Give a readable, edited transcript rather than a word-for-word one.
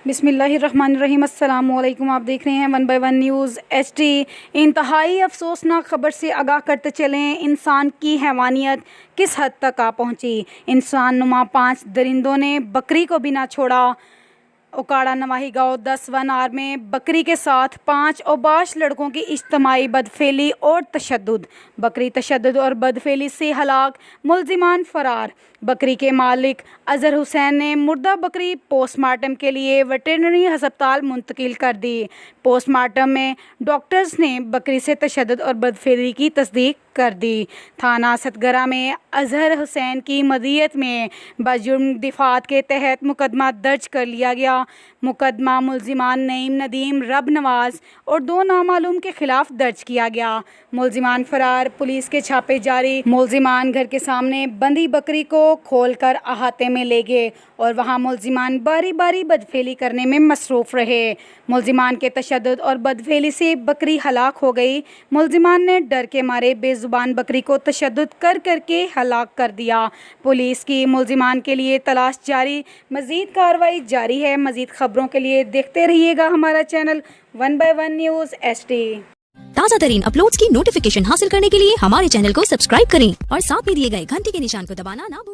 بسم اللہ الرحمن الرحیم۔ السلام علیکم، آپ دیکھ رہے ہیں 1 بائی 1 نیوز HD۔ انتہائی افسوسناک خبر سے آگاہ کرتے چلیں، انسان کی حیوانیت کس حد تک آ پہنچی۔ انسان نما 5 درندوں نے بکری کو بھی نہ چھوڑا۔ اوکاڑا نواحی گاؤں 10/R میں بکری کے ساتھ 5 اوباش لڑکوں کی اجتماعی بدفعلی اور تشدد۔ بکری تشدد اور بدفعلی سے ہلاک، ملزمان فرار۔ بکری کے مالک اظہر حسین نے مردہ بکری پوسٹ مارٹم کے لیے ویٹرنری ہسپتال منتقل کر دی۔ پوسٹ مارٹم میں ڈاکٹرز نے بکری سے تشدد اور بدفعلی کی تصدیق کر دی۔ تھانہ ستگرہ میں اظہر حسین کی مدیت میں بجرم دفاعت کے تحت مقدمہ درج کر لیا گیا۔ مقدمہ ملزمان نعیم ندیم، رب نواز اور 2 نامعلوم کے خلاف درج کیا گیا۔ ملزمان فرار، پولیس کے چھاپے جاری۔ ملزمان گھر کے سامنے بندھی بکری کو کھول کر احاطے میں لے گئے اور وہاں ملزمان باری باری بدفعلی کرنے میں مصروف رہے۔ ملزمان کے تشدد اور بدفعلی سے بکری ہلاک ہو گئی۔ ملزمان نے ڈر کے مارے بے زبان بکری کو تشدد کر کے ہلاک کر دیا۔ پولیس کی ملزمان کے لیے تلاش جاری، مزید کارروائی جاری ہے۔ مزید خبروں کے لیے دیکھتے رہیے گا ہمارا چینل 1 بائی 1 نیوز HD۔ تازہ ترین اپلوڈز کی نوٹیفیکیشن حاصل کرنے کے لیے ہمارے چینل کو سبسکرائب کریں اور ساتھ میں دیے گئے گھنٹی کے نشان کو دبانا نہ بھولیں۔